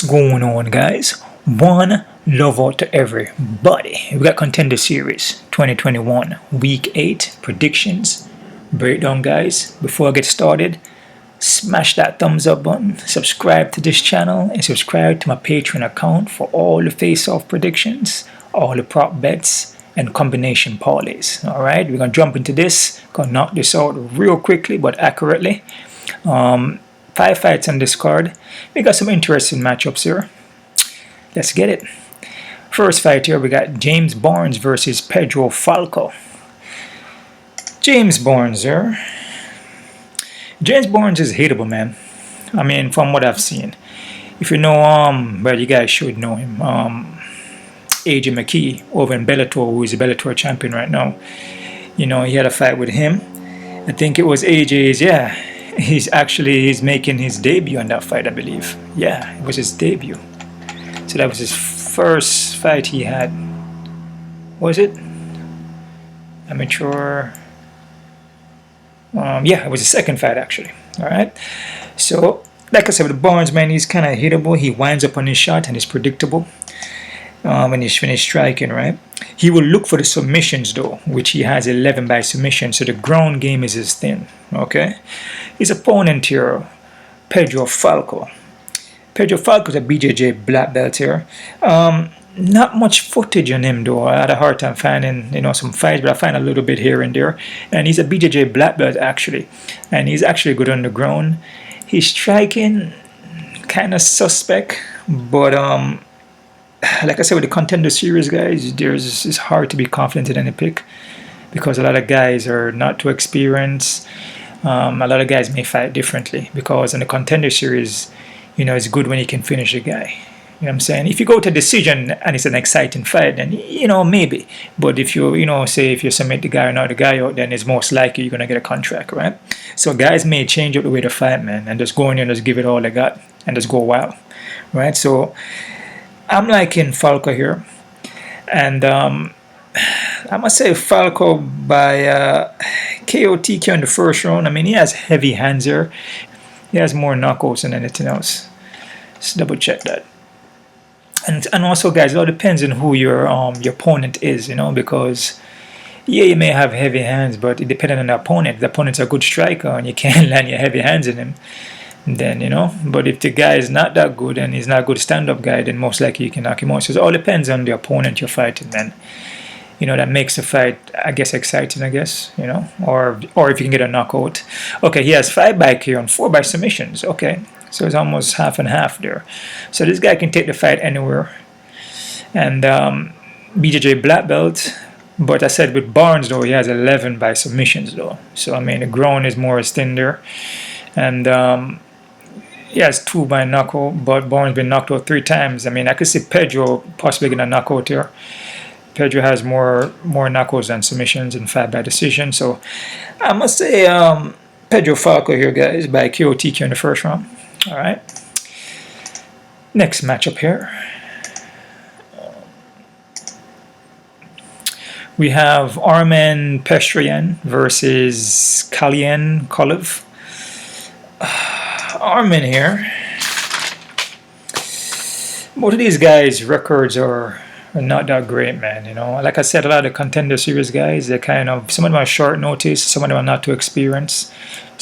going on, guys? One love out to everybody. We got Contender Series 2021 Week 8 predictions breakdown, guys. Before I get started, smash that thumbs up button, subscribe to this channel, and subscribe to my Patreon account for all the face-off predictions, all the prop bets, and combination parlays. Alright, we're gonna jump into this, gonna knock this out real quickly but accurately. 5 fights on this card. We got some interesting matchups here. Let's get it. First fight here, we got James Barnes versus Pedro Falco. James Barnes here. James Barnes is hateable, man. I mean, from what I've seen. If you know, well, you guys should know him. AJ McKee over in Bellator, who is a Bellator champion right now. You know, he had a fight with him. I think it was AJ's, yeah. He's making his debut on that fight, I believe. Yeah, it was his debut. So that was his first fight he had. Was it? Amateur. Yeah, it was his second fight actually. Alright. So, like I said, with Barnes, man, he's kind of hittable. He winds up on his shot and is predictable. When he's finished striking, right? He will look for the submissions though, which he has 11 by submission, so the ground game is his thing. Okay, his opponent here, Pedro Falco. Pedro Falco is a BJJ black belt here. Not much footage on him though. I had a hard time finding, some fights, but I find a little bit here and there. And he's a BJJ black belt actually, and he's actually good on the ground. He's striking kind of suspect, but like I said, with the Contender Series, guys, it's hard to be confident in any pick because a lot of guys are not too experienced. A lot of guys may fight differently because in the Contender Series, it's good when you can finish a guy. You know what I'm saying? If you go to decision and it's an exciting fight, then, maybe. But if you, say if you submit the guy or not the guy out, then it's most likely you're going to get a contract, right? So guys may change up the way to fight, man, and just go in there and just give it all they got and just go wild, right? So I'm liking Falco here, and I must say Falco by KOTK in the first round. I mean, he has heavy hands here. He has more knockouts than anything else. Let's double check that. And also, guys, it all depends on who your opponent is, because yeah, you may have heavy hands, but it depends on the opponent. If the opponent's a good striker and you can't land your heavy hands in him, then but if the guy is not that good and he's not a good stand-up guy, then most likely you can knock him out. So it all depends on the opponent you're fighting, man. That makes the fight, I guess, exciting, I guess, or if you can get a knockout. Okay, he has 5 by KO and 4 by submissions. Okay, so it's almost half and half there. So this guy can take the fight anywhere. And BJJ black belt, but I said with Barnes though, he has 11 by submissions though. So I mean the ground is more thin there. And he has 2 by knockout, but Barnes been knocked out 3 times. I mean, I could see Pedro possibly getting a knockout here. Pedro has more knockouts than submissions and 5 by decision. So I must say Pedro Falco here, guys, by KOTK in the first round. All right. Next matchup here. We have Armen Pestrian versus Kalyan Kolev. Armen here. Both of these guys' records are not that great, man. Like I said, a lot of the Contender Series guys, they're some of them are short notice, some of them are not too experienced.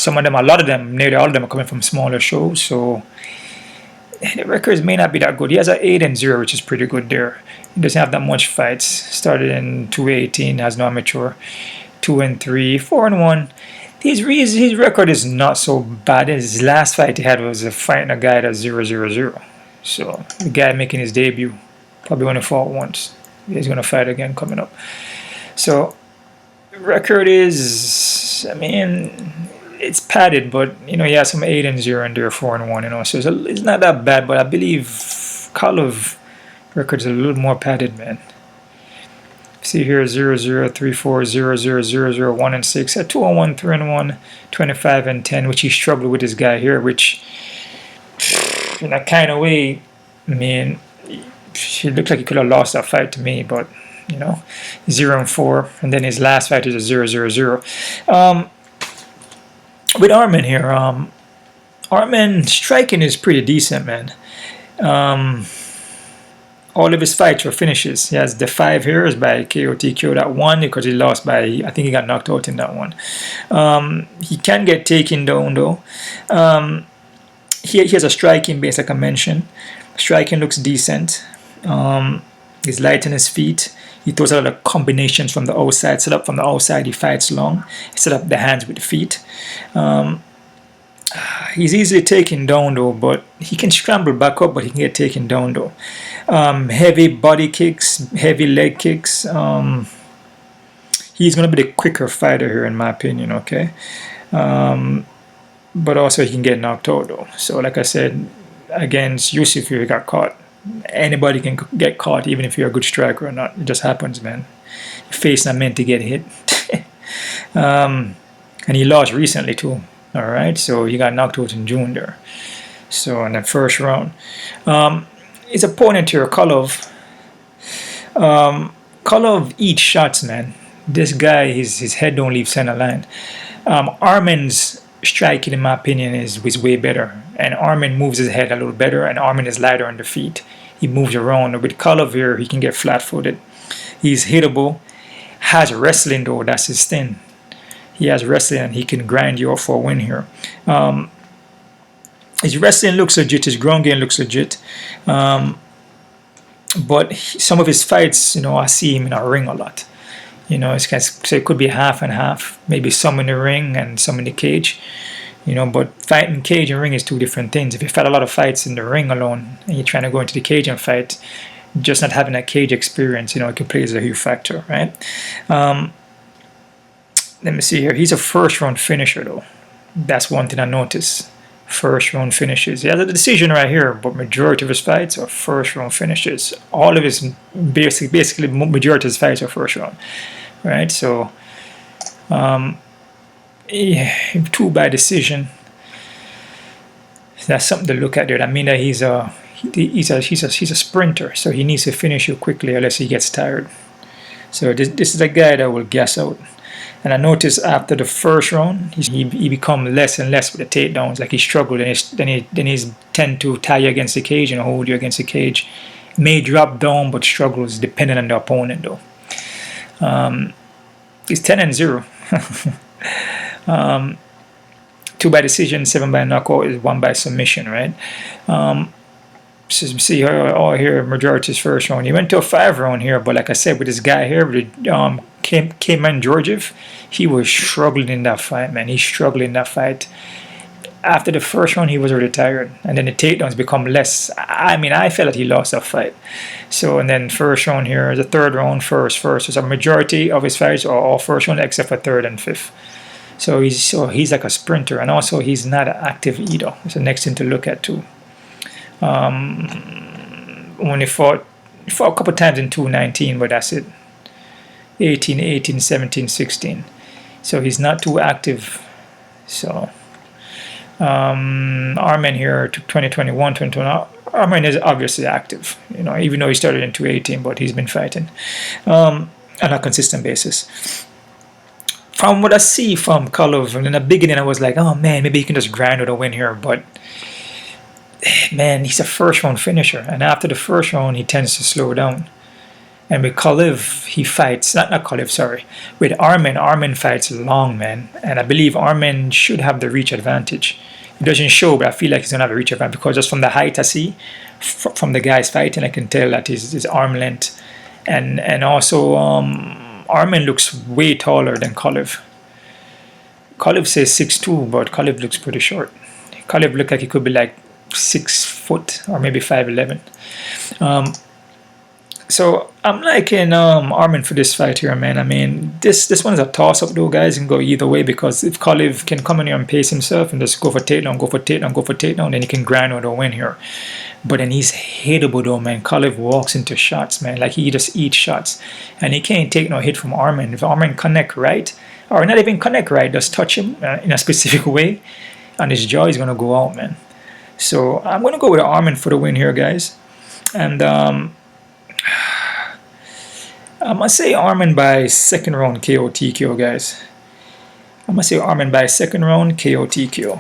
A lot of them, nearly all of them are coming from smaller shows, so the records may not be that good. He has an 8-0, which is pretty good there. He doesn't have that much fights. Started in 2018, has no amateur. 2-3, 4-1. His record is not so bad. His last fight he had was fighting a guy that's 0-0-0. So the guy making his debut probably only fought once. He's gonna fight again coming up. So the record is, I mean, it's padded, but he has some 8-0 and there 4-1. So it's not that bad. But I believe Kolev record's a little more padded, man. See here, 0-0, 3-4, 0-0, 0-0, 1-6, at 2-1, 3-1, 25-10, which he struggled with this guy here, which in a kind of way, I mean, he looked like he could have lost that fight to me, but 0-4, and then his last fight is a 0-0-0. With Armen here, Armen striking is pretty decent, man. All of his fights were finishes. He has the 5 here is by KO TKO. That one because he lost by, I think he got knocked out in that one. He can get taken down though. He has a striking base, like I mentioned. Striking looks decent. He's light on his feet. He throws a lot of combinations from the outside. Set up from the outside, he fights long. He set up the hands with the feet. He's easily taken down though, but he can scramble back up, but he can get taken down though. Heavy body kicks, heavy leg kicks. He's going to be the quicker fighter here in my opinion, okay? But also he can get knocked out though. So like I said, against Yusuf, he got caught. Anybody can get caught, even if you're a good striker or not. It just happens, man. Your face not meant to get hit. And he lost recently too. All right, so he got knocked out in June there. So in the first round, his opponent here, Kolev. Kolev eats shots, man. This guy, his head don't leave center line. Armen's striking, in my opinion, is way better. And Armen moves his head a little better, and Armen is lighter on the feet. He moves around. With Kolev here, he can get flat-footed. He's hittable. Has wrestling, though. That's his thing. He has wrestling, and he can grind you up for a win here. His wrestling looks legit. His ground game looks legit. But some of his fights, I see him in a ring a lot. So it could be half and half. Maybe some in the ring and some in the cage. But fighting cage and ring is two different things. If you fight a lot of fights in the ring alone and you're trying to go into the cage and fight, just not having that cage experience, it can play as a huge factor, right? Let me see here. He's a first round finisher though. That's one thing I noticed. First round finishes. He has a decision right here, but majority of his fights are first round finishes. All of his basically majority of his fights are first round, right? So, yeah, 2 by decision. That's something to look at there. I mean that he's a sprinter, so he needs to finish you quickly unless he gets tired. So this is a guy that will gas out. And I noticed after the first round, he become less and less with the takedowns. Like he struggled, and then he's tend to tie you against the cage and hold you against the cage. May drop down, but struggles depending on the opponent though. He's 10-0. 2 by decision, 7 by knockout, is 1 by submission, right? So you see here, majority is first round. He went to a 5 round here, but like I said, with this guy here, with Cayman Georgiev, he was struggling in that fight, man. He struggled in that fight. After the first round, he was already tired, and then the takedowns become less. I mean, I felt that he lost that fight. So, and then first round here, the third round, first. So a majority of his fights are all first round except for third and fifth. So he's like a sprinter, and also he's not an active either. It's the next thing to look at too. When he fought a couple times in 2019, but that's it. 18, 17, 16. So he's not too active. So Armen here took 2021, 2021. Armen is obviously active, even though he started in 2018, but he's been fighting on a consistent basis. From what I see from Kolev, in the beginning I was like, oh man, maybe he can just grind with a win here, but man, he's a first round finisher, and after the first round he tends to slow down. And with Kolev, he fights, not Kolev, sorry. With Armen fights long, man. And I believe Armen should have the reach advantage. It doesn't show, but I feel like he's going to have a reach advantage because just from the height I see, from the guys fighting, I can tell that his arm length. And also, Armen looks way taller than Kolev. Kolev says 6'2", but Kolev looks pretty short. Kolev looks like he could be like 6 foot or maybe 5'11". So I'm liking Armen for this fight here, man. I mean, this one is a toss-up though, guys. It can go either way because if Kolev can come in here and pace himself and just go for takedown, then he can grind out a win here. But then he's hittable though, man. Kolev walks into shots, man. Like he just eats shots. And he can't take no hit from Armen. If Armen connect right, or not even connect right, just touch him in a specific way, and his jaw is going to go out, man. So I'm going to go with Armen for the win here, guys. And I must say Armen by second round KO TKO, guys. I must say Armen by second round KO TKO.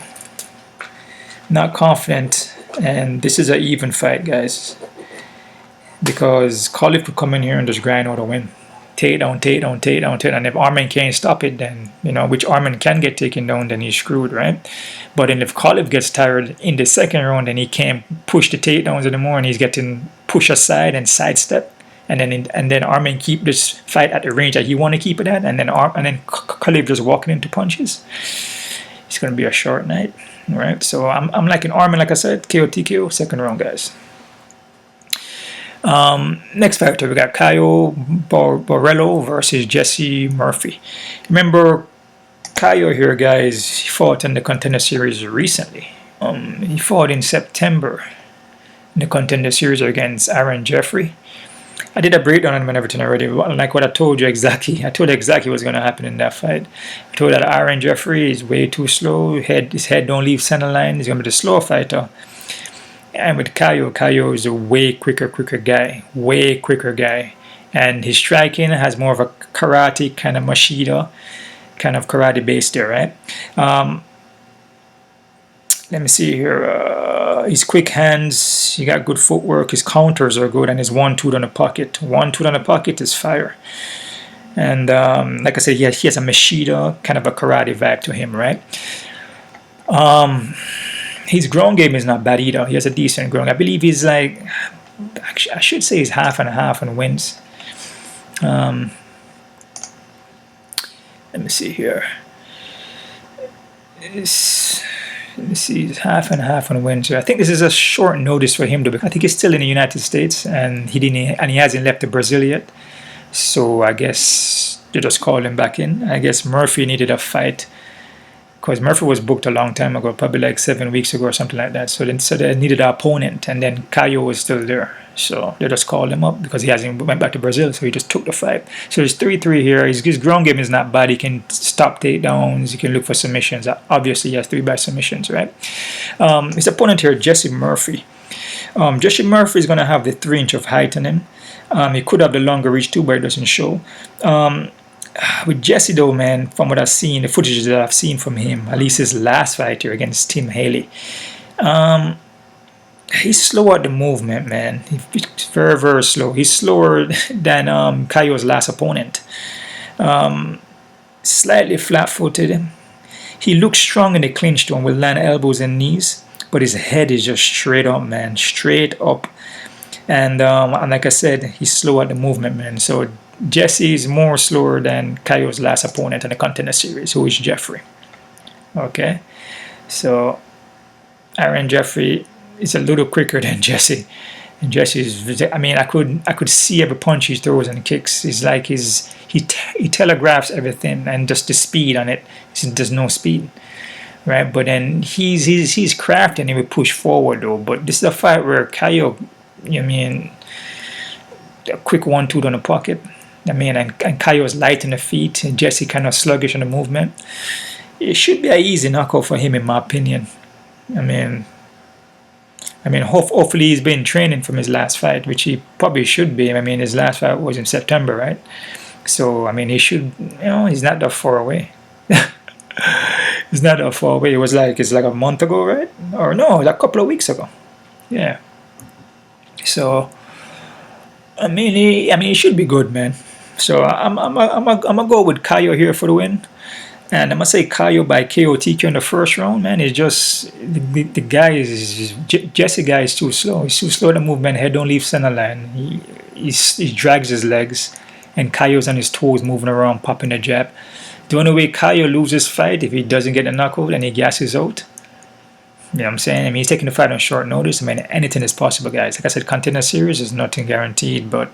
Not confident And this is an even fight, guys. Because Kalif could come in here and just grind out a win. Takedown, takedown, takedown, takedown. And if Armen can't stop it, then, you know, which Armen can get taken down, then he's screwed, right? But then if Kolev gets tired in the second round, then he can't push the takedowns anymore, and he's getting pushed aside and sidestep. And then Armen keep this fight at the range that he want to keep it at, and then Kolev just walking into punches. It's gonna be a short night, right? So I'm liking Armen, like I said, KO TKO, second round, guys. Next fighter, we got Caio Borralho versus Jesse Murphy. Remember, Caio here, guys, he fought in the Contender Series recently. He fought in September in the Contender Series against Aaron Jeffrey. I did a breakdown on him and everything already, like what I told you exactly. I told you exactly what's going to happen in that fight. I told you that Aaron Jeffrey is way too slow. His head don't leave center line. He's going to be the slow fighter. And with Caio is a way quicker guy. Way quicker guy. And his striking has more of a karate kind of Machido, kind of karate base there, right? Let me see here. His quick hands, he got good footwork. His counters are good, and his 1-2 on the pocket. 1-2 on the pocket is fire. And like I said, he has a Machido, kind of a karate vibe to him, right? His ground game is not bad either. He has a decent ground. I believe he's like, I should say he's half and half on wins. Let me see here. Let me see, he's half and half on wins. I think this is a short notice for him, I think he's still in the United States, and he hasn't left Brazil yet. So I guess they just called him back in. I guess Murphy needed a fight, because Murphy was booked a long time ago, probably like 7 weeks ago or something like that. So they needed an opponent, and then Caio was still there. So they just called him up because he hasn't went back to Brazil, so he just took the fight. So it's 3-3 here. His ground game is not bad. He can stop takedowns. He can look for submissions. Obviously, he has 3 by submissions, right? His opponent here, Jesse Murphy. Jesse Murphy is going to have the 3-inch of height on him. He could have the longer reach too, but it doesn't show. With Jesse though, man, from what I've seen, the footage that I've seen from him, at least his last fight here against Tim Haley, he's slow at the movement, man. He's very, very slow. He's slower than Caio's last opponent. Slightly flat-footed. He looks strong in the clinch though, with land elbows and knees, but his head is just straight up, man, straight up. And like I said, he's slow at the movement, man. So Jesse is more slower than Caio's last opponent in the Contender Series, who is Jeffrey. Okay, so Aaron Jeffrey is a little quicker than Jesse, and Jesse's. I mean, I could see every punch he throws and kicks. It's like he telegraphs everything, and just the speed on it. There's no speed, right? But then he's crafty and he will push forward though. But this is a fight where Caio, you mean, a quick 1-2 on the pocket. I mean, and Caio's light in the feet, and Jesse kind of sluggish in the movement. It should be an easy knockout for him, in my opinion. I mean, hopefully he's been training from his last fight, which he probably should be. I mean, his last fight was in September, right? So, I mean, he should, he's not that far away. He's not that far away. It's like a month ago, right? Or no, like a couple of weeks ago. Yeah. So, I mean, he should be good, man. So I'm gonna go with Caio here for the win, and I'm gonna say Caio by KO TKO in the first round. Man, it's just the guy is Jesse guy is too slow. He's too slow at the movement. Head don't leave center line. He drags his legs, and Caio's on his toes, moving around, popping a jab. The only way Caio loses fight if he doesn't get a knockout and he gasses out. You know what I'm saying? I mean, he's taking the fight on short notice. I mean, anything is possible, guys. Like I said, Contender Series is nothing guaranteed, but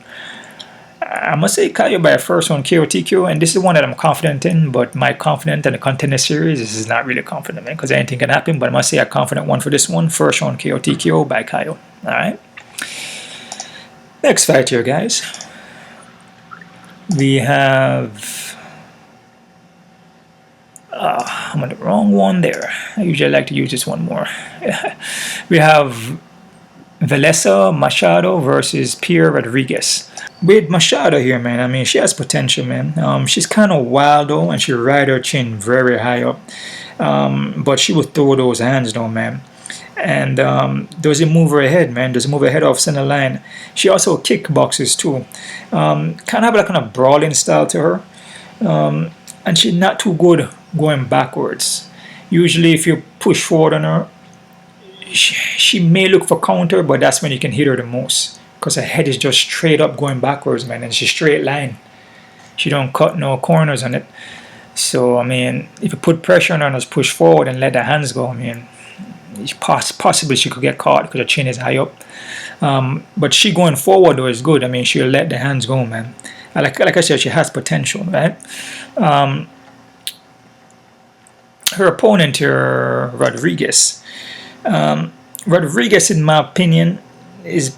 I must say Caio by a first round KO TKO, and this is one that I'm confident in, but my confidence in the Contender Series is not really confident, man, because anything can happen, but I must say a confident one for this one. First round KO TKO by Caio. Alright? Next fight here, guys. We have... I'm on the wrong one there. I usually like to use this one more. We have Valessa Machado versus Piera Rodriguez. With Machado here, man, I mean, she has potential, man. She's kind of wild, though, and she ride her chin very high up. But she will throw those hands, though, man. and doesn't move her ahead, man. Doesn't move her head off center line. She also kickboxes too. Kind of have like kind of brawling style to her, and she's not too good going backwards. Usually, if you push forward on her, she may look for counter, but that's when you can hit her the most, because her head is just straight up going backwards, man, and she's straight line. She don't cut no corners on it. So I mean, if you put pressure on her and just push forward and let the hands go, I mean, possibly she could get caught because her chin is high up. But she going forward though is good. I mean, she'll let the hands go, man. Like I said, she has potential, right? Her opponent here, Rodriguez. Rodriguez, in my opinion, is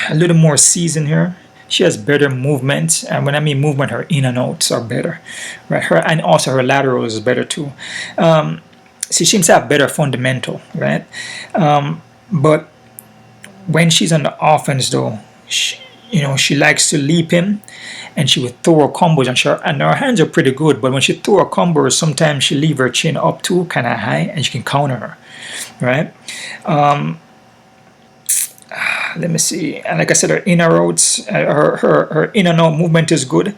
a little more seasoned here. She has better movement, and when I mean movement, her in and outs are better, right? Her and also her laterals is better too. She seems to have better fundamental, right? But when she's on the offense, though, she likes to leap in, and she would throw her combos, and her hands are pretty good. But when she throw her combos, sometimes she leave her chin up too, kind of high, and she can counter her, right? Let me see. And like I said, her inner outs, her in and out movement is good.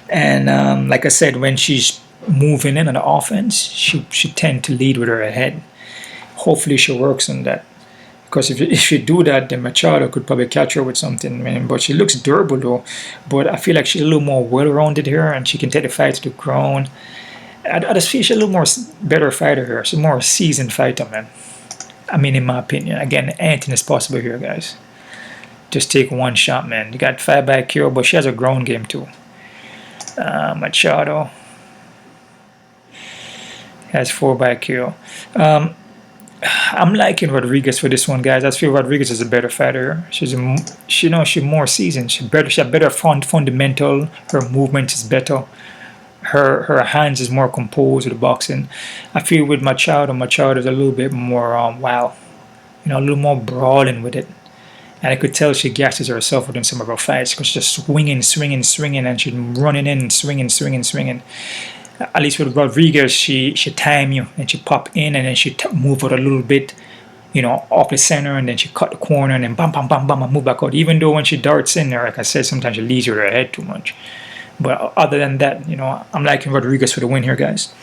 And like I said, when she's moving in on the offense, she tend to lead with her head. Hopefully she works on that. Because if you do that, then Machado could probably catch her with something, man. But she looks durable though. But I feel like she's a little more well-rounded here, and she can take the fight to the ground. I just feel she's a little more better fighter here. She's a more seasoned fighter, man. I mean, in my opinion. Again, anything is possible here, guys. Just take one shot, man. You got 5 by KO, but she has a ground game too. Machado has 4 by KO. I'm liking Rodriguez for this one, guys. I feel Rodriguez is a better fighter. She's more seasoned. She has better fundamental. Her movement is better. Her hands is more composed with the boxing. I feel with Machado is a little bit more a little more brawling with it. And I could tell she gasses herself within some of her fights because she's just swinging, and she's running in, swinging. At least with Rodriguez, she time you, and she pop in, and then she move out a little bit, off the center, and then she cut the corner, and then bam, and move back out. Even though when she darts in there, like I said, sometimes she leaves with her head too much. But other than that, I'm liking Rodriguez for the win here, guys.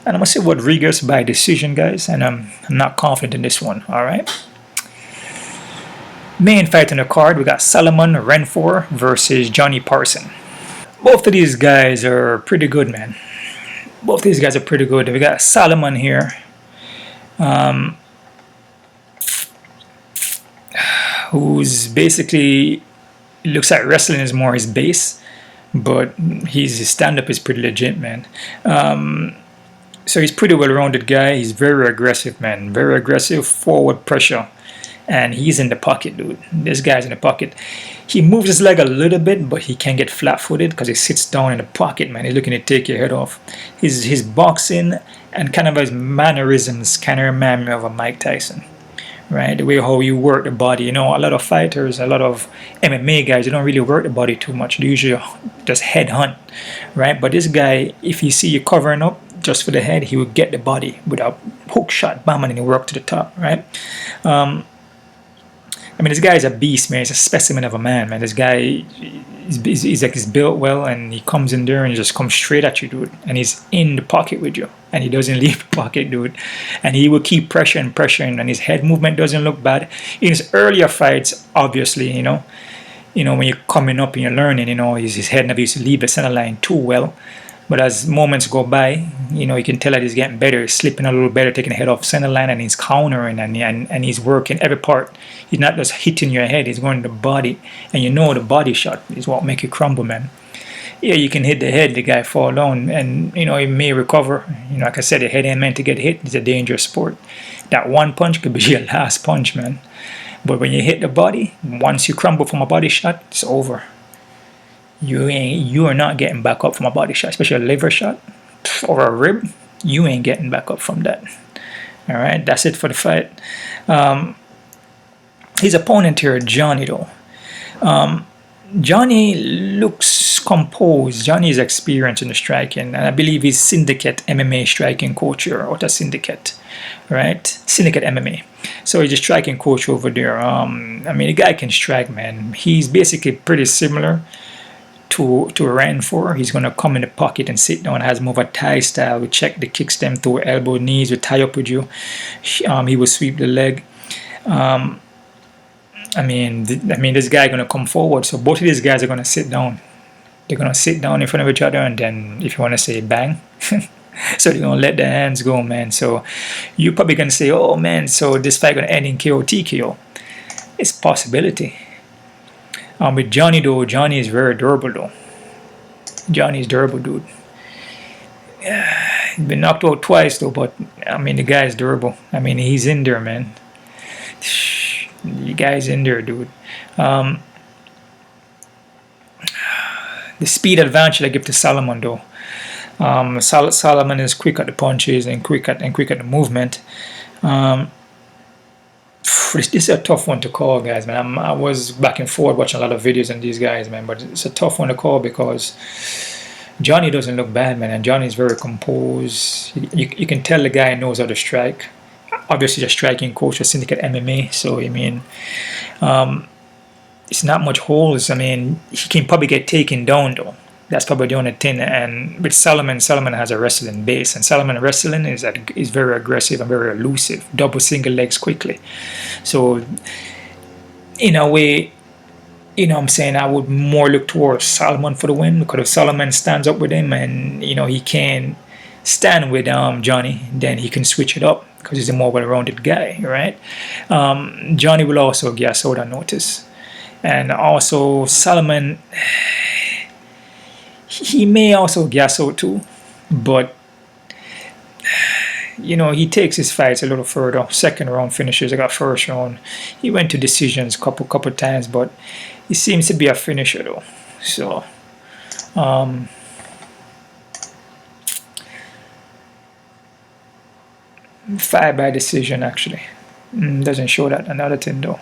And I'm going to say Rodriguez by decision, guys, and I'm not confident in this one, all right? Main fight on the card, we got Solomon Renfor versus Jonny Parson. Both of these guys are pretty good, man. Both these guys are pretty good. We got Solomon here, who's basically looks like wrestling is more his base, but his stand-up is pretty legit, man. So he's pretty well-rounded guy. He's very aggressive, man. Very aggressive, forward pressure. And he's in the pocket, dude. This guy's in the pocket. He moves his leg a little bit, but he can't get flat-footed because he sits down in the pocket, man. He's looking to take your head off. His boxing and kind of his mannerisms kind of remind me of a Mike Tyson, right? The way how you work the body. A lot of fighters, a lot of MMA guys, they don't really work the body too much. They usually just head hunt, right? But this guy, if he see you covering up just for the head, he would get the body with a hook shot, bam, and then he work to the top, right? This guy is a beast, man. He's a specimen of a man, man. This guy, he's built well, and he comes in there and he just comes straight at you, dude. And he's in the pocket with you, and he doesn't leave the pocket, dude. And he will keep pressuring, and his head movement doesn't look bad. In his earlier fights, obviously, when you're coming up and you're learning, his head never used to leave the center line too well. But as moments go by, you can tell that he's getting better. He's slipping a little better, taking the head off center line, and he's countering, and he's working every part. He's not just hitting your head, he's going to the body. And the body shot is what make you crumble, man. Yeah, you can hit the head, the guy fall down, and, he may recover. Like I said, the head ain't meant to get hit. It's a dangerous sport. That one punch could be your last punch, man. But when you hit the body, once you crumble from a body shot, it's over. You are not getting back up from a body shot, especially a liver shot or a rib. You ain't getting back up from that. All right, that's it for the fight. His opponent here, Jonny, though. Jonny looks composed. Jonny is experienced in the striking, and I believe he's Syndicate MMA striking coach here, or the Syndicate, right? Syndicate MMA. So he's a striking coach over there. I mean, the guy can strike, man. He's basically pretty similar to Renfor. He's gonna come in the pocket and sit down. Has more of a Thai style. We check the kicks them through elbow, knees. We tie up with you. He will sweep the leg. I mean, this guy gonna come forward. So both of these guys are gonna sit down. They're gonna sit down in front of each other, and then, if you want to say, bang. So they're gonna let their hands go, man. So you probably gonna say, oh man, so this fight gonna end in KO TKO. It's a possibility. With Jonny though, Jonny is very durable though. Jonny is durable, dude. Yeah, he's been knocked out twice though, but I mean, the guy is durable. I mean, he's in there, man. The guy's in there, dude. The speed advantage I give to Solomon though. Solomon is quick at the punches and quick at the movement. This is a tough one to call, guys, man. I was back and forth watching a lot of videos on these guys, man, but it's a tough one to call because Jonny doesn't look bad, man, and Jonny is very composed. You can tell the guy knows how to strike. Obviously, a striking coach at Syndicate MMA, so I mean, it's not much holes. I mean, he can probably get taken down though. That's probably the only thing. And with Solomon has a wrestling base, and Solomon wrestling is very aggressive and very elusive. Double single legs quickly. So in a way, you know what I'm saying, I would more look towards Solomon for the win, because if Solomon stands up with him and he can stand with Jonny, then he can switch it up because he's a more well-rounded guy, right? Jonny will also gas out, I notice. And also Solomon, he may also gas out too, but he takes his fights a little further. Second round finishes. I got first round. He went to decisions couple times, but he seems to be a finisher though. So fight by decision actually. Doesn't show that. Another thing though.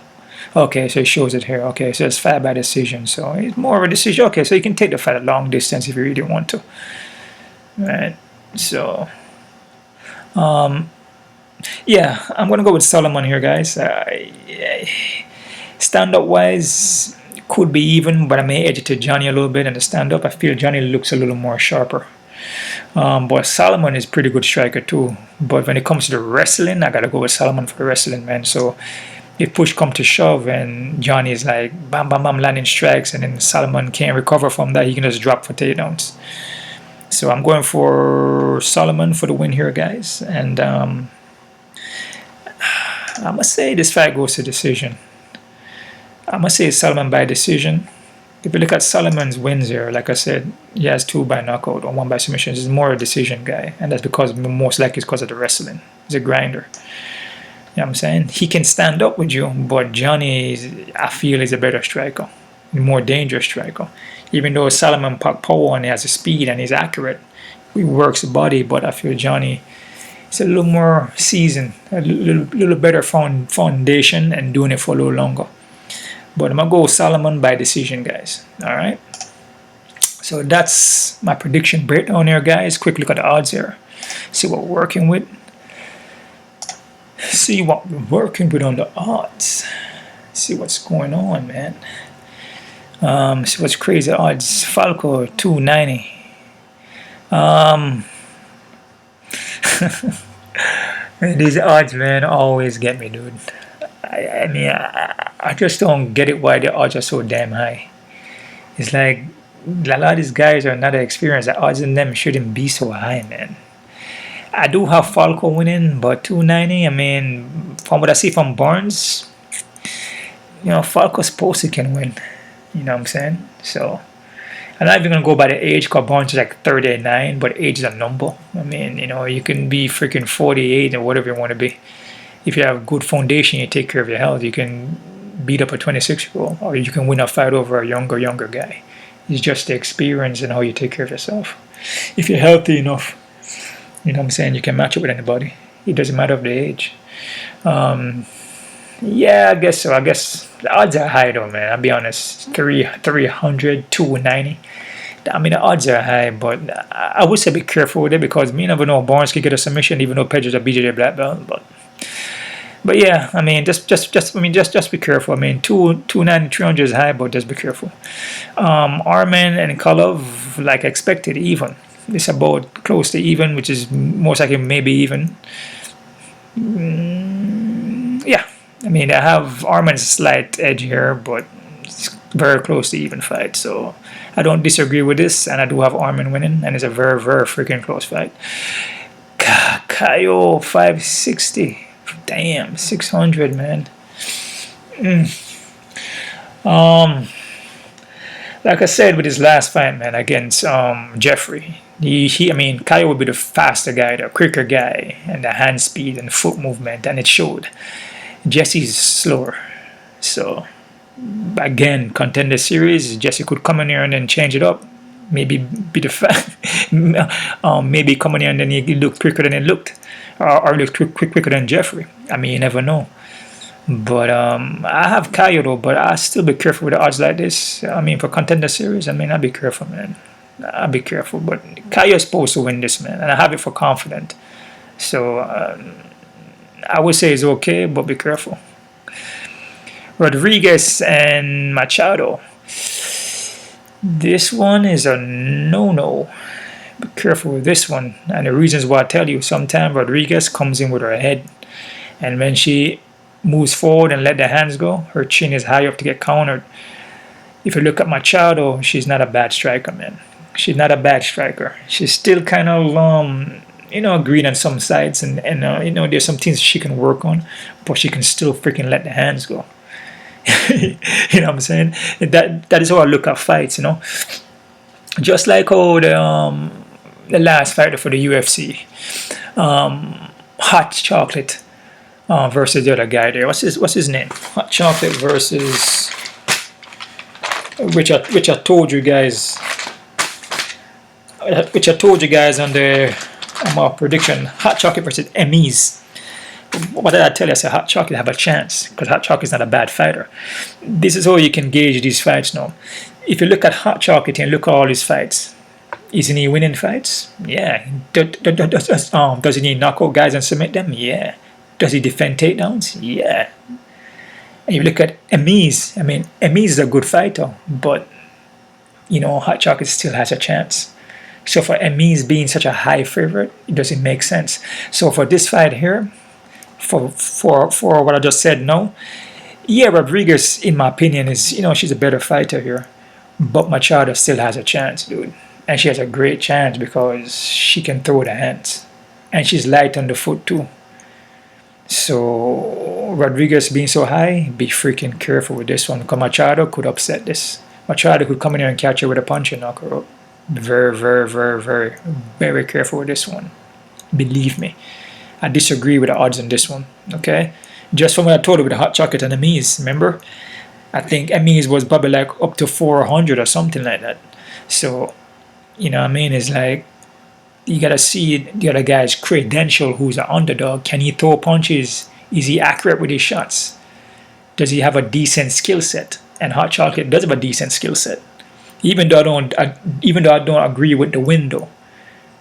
Okay, so it shows it here. Okay, so it's fight by decision. So it's more of a decision. Okay, so you can take the fight a long distance if you really want to. Right. So yeah, I'm gonna go with Solomon here, guys. Stand-up wise, could be even, but I may edge it to Jonny a little bit in the stand-up. I feel Jonny looks a little more sharper. But Solomon is pretty good striker too. But when it comes to the wrestling, I gotta go with Solomon for the wrestling, man. So if push come to shove and Jonny is like bam bam bam landing strikes, and then Solomon can't recover from that, he can just drop for takedowns. So I'm going for Solomon for the win here, guys. And I must say this fight goes to decision. I must say Solomon by decision. If you look at Solomon's wins here, like I said, he has 2 by knockout or 1 by submission. He's more a decision guy, and that's because most likely it's because of the wrestling. He's a grinder. You know what I'm saying? He can stand up with you, but Jonny, I feel, is a better striker, a more dangerous striker. Even though Solomon pack power and he has the speed and he's accurate, he works the body, but I feel Jonny is a little more seasoned, a little better foundation, and doing it for a little longer. But I'm going to go with Solomon by decision, guys. All right? So that's my prediction breakdown here, guys. Quick look at the odds here. See what we're working with. See what we're working with on the odds. See what's going on, man. See what's crazy odds. Falco 290. These odds, man, always get me, dude. I mean, I just don't get it why the odds are so damn high. It's like a lot of these guys are not experienced. The odds in them shouldn't be so high, man. I do have Falco winning, but 290, I mean, from what I see from Barnes, Falco supposed to can win. You know what I'm saying? So, I'm not even going to go by the age, because Barnes is like 39, but age is a number. I mean, you can be freaking 48 or whatever you want to be. If you have a good foundation, you take care of your health, you can beat up a 26-year-old, or you can win a fight over a younger guy. It's just the experience and how you take care of yourself. If you're healthy enough, you know what I'm saying, you can match up with anybody. It doesn't matter of the age. Yeah, I guess so. I guess the odds are high though, man. I'll be honest. 300, 290. I mean, the odds are high, but I would say be careful with it because you never know. Barnes could get a submission, even though Pedro's a BJJ black belt. But yeah, I mean, just be careful. I mean, 290, 300 is high, but just be careful. Armen and Kolev, like expected, even. It's about close to even, which is most likely maybe even. Yeah, I mean, I have Armen's slight edge here, but it's very close to even fight. So I don't disagree with this, and I do have Armen winning, and it's a very, very freaking close fight. Caio 560. Damn, 600, man. Like I said with his last fight, man, against Jeffrey, I mean, Caio would be the faster guy, the quicker guy, and the hand speed and foot movement, and it showed. Jesse's slower. So, again, Contender series, Jesse could come in here and then change it up. Maybe be the maybe come in here and then he looked quicker than it looked. Or looked quicker than Jeffrey. I mean, you never know. But I have Caio though, but I still be careful with the odds like this. I mean, for Contender series, I mean, I'll be careful, man. I'll be careful. But Caio is supposed to win this, man, and I have it for confident. So I would say it's okay, but be careful. Rodriguez and Machado. This one is a no-no. Be careful with this one, and the reasons why I tell you. Sometimes Rodriguez comes in with her head, and when she moves forward and let the hands go, her chin is high up to get countered. If you look at Machado, she's not a bad striker, man. She's not a bad striker. She's still kind of green on some sides, and there's some things she can work on, but she can still freaking let the hands go. You know what I'm saying? That is how I look at fights, just like how the last fighter for the UFC, Hot Chocolate versus the other guy there. What's his name? Hot Chocolate versus which I told you guys on my prediction. Hot Chocolate versus Emmys. What did I tell you? I said Hot Chocolate have a chance because Hot Chocolate is not a bad fighter. This is how you can gauge these fights now. If you look at Hot Chocolate and look at all his fights, isn't he winning fights? Yeah. Does he need knockout guys and submit them? Yeah. Does he defend takedowns? Yeah. And you look at Emmys. I mean, Emmys is a good fighter, but Hot Chocolate still has a chance. So for Emmys being such a high favorite, it doesn't make sense. So for this fight here, for what I just said, no. Yeah, Rodriguez, in my opinion, is she's a better fighter here. But Machado still has a chance, dude. And she has a great chance because she can throw the hands. And she's light on the foot, too. So, Rodriguez being so high, be freaking careful with this one. Because Machado could upset this. Machado could come in here and catch her with a punch and knock her up. Very, very, very, very, very careful with this one. Believe me. I disagree with the odds on this one, okay? Just from what I told you with the Hot Chocolate and Emmys, remember? I think Emmys was probably like up to 400 or something like that. So, what I mean? It's like, you got to see the other guy's credential who's an underdog. Can he throw punches? Is he accurate with his shots? Does he have a decent skill set? And Hot Chocolate does have a decent skill set. Even though I don't agree with the window.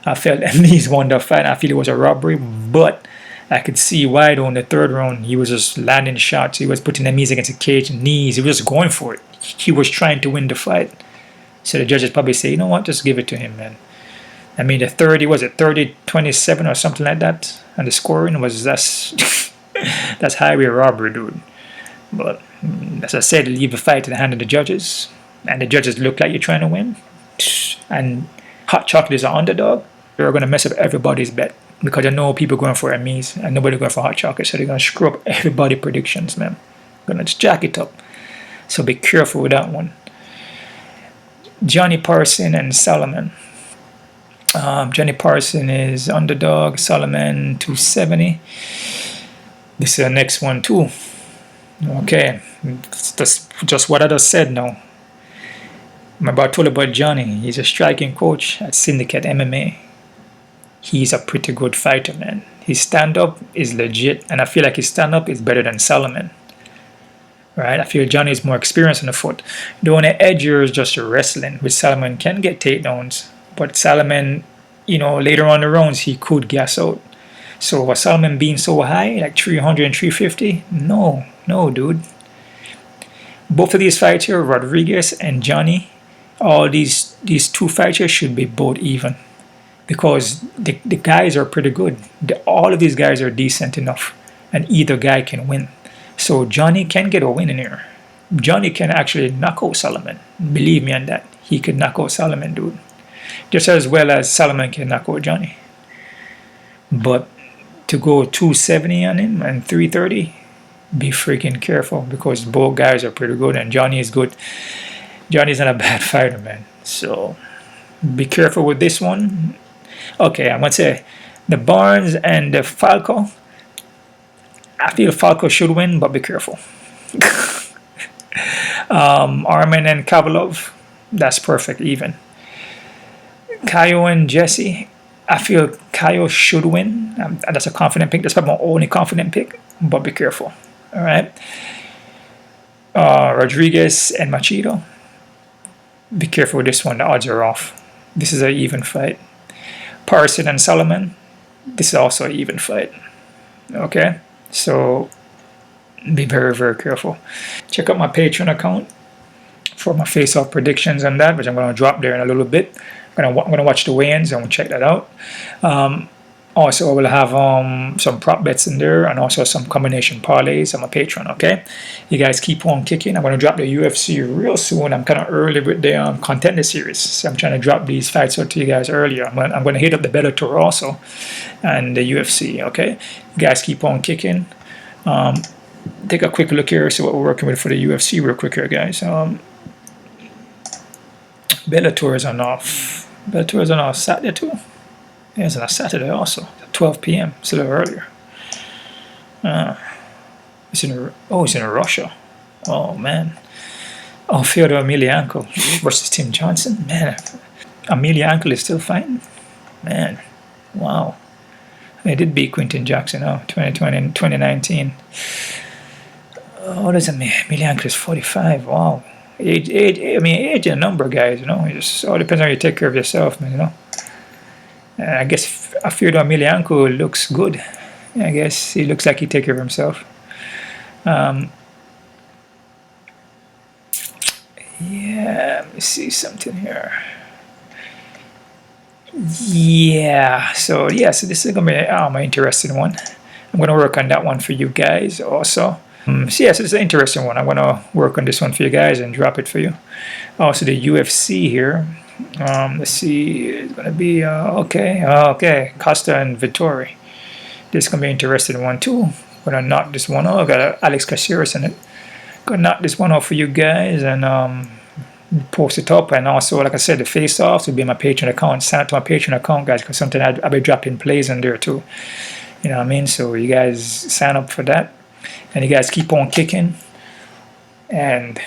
I felt Emmys won the fight. I feel it was a robbery, but I could see why though in the third round he was just landing shots. He was putting Emmys against the cage and knees. He was just going for it. He was trying to win the fight. So the judges probably say, you know what, just give it to him, man. I mean, the 30-27 or something like that, and the scoring was that's highway robbery, dude. But as I said, leave the fight in the hand of the judges, and the judges look like you're trying to win. And Hot Chocolate is an underdog. They're going to mess up everybody's bet because I know people going for Emmys and nobody going for Hot Chocolate, so they're going to screw up everybody's predictions, man. Going to just jack it up. So be careful with that one. Jonny Parson and Solomon. Jonny Parson is underdog. Solomon 270. This is the next one too. Okay, that's just what I just said now. Remember I told you about Jonny. He's a striking coach at Syndicate MMA. He's a pretty good fighter, man. His stand-up is legit, and I feel like his stand-up is better than Solomon. right? I feel Jonny is more experienced on the foot. The only edge here is just wrestling, which Solomon can get takedowns, but Solomon, you know, later on the rounds, he could gas out. So was Solomon being so high, like 300 and 350? No, no, dude. Both of these fights here, Rodriguez and Jonny, all these two fights here should be both even, because the guys are pretty good. All of these guys are decent enough, and either guy can win. So Jonny can get a win in here. Jonny can actually knock out Solomon. Believe me on that. He could knock out Solomon, dude. Just as well as Solomon can knock out Jonny. But to go 270 on him and 330, be freaking careful, because both guys are pretty good and Jonny is good. Jonny's not a bad fighter, man. So be careful with this one. Okay, I'm going to say the Barnes and the Falco. I feel Falco should win, but be careful. Armen and Kovalev, that's perfect, even. Caio and Jesse, I feel Caio should win. That's a confident pick. That's probably my only confident pick, but be careful. All right. Rodriguez and Machido, be careful with this one. The odds are off. This is an even fight. Parson and Solomon, this is also an even fight. Okay. So be very, very careful. Check out my Patreon account for my face-off predictions on that, which I'm going to drop there in a little bit. I'm going to watch the weigh-ins and we'll check that out. Also, I will have some prop bets in there and also some combination parlays on my Patreon, okay? You guys keep on kicking. I'm going to drop the UFC real soon. I'm kind of early with the Contender series, so I'm trying to drop these fights out to you guys earlier. I'm going to hit up the Bellator also and the UFC, okay? You guys keep on kicking. Take a quick look here, see what we're working with for the UFC real quick here, guys. Bellator is on off. Bellator is on off Saturday too. Yeah, it's on a Saturday also, 12 p.m. It's a little earlier. It's in Russia. Oh man. Oh, Fiordo Emilianco versus Tim Johnson. Man, Emilianco is still fighting. Man, wow. They did beat Quinton Jackson, 2020 and 2019. What does it mean? Emilianco is 45. Wow. Age, I mean, age and number, guys, you know. It just all depends on how you take care of yourself, man, you know. I guess I feel that Emilianco looks good. I guess he looks like he take care of himself. Yeah, let me see something here. Yeah, so this is gonna be my interesting one. I'm gonna work on that one for you guys also. So this is an interesting one. I'm gonna work on this one for you guys and drop it for you. Also, the UFC here. Let's see, it's gonna be okay. Costa and Vittori. This is gonna be an interesting one too. Gonna knock this one off. Got Alex Caceres in it. Gonna knock this one off for you guys and post it up. And also, like I said, the face-offs will be my Patreon account. Sign up to my Patreon account, guys, because sometimes I'll be dropping plays in there too. You know what I mean? So you guys sign up for that, and you guys keep on kicking. And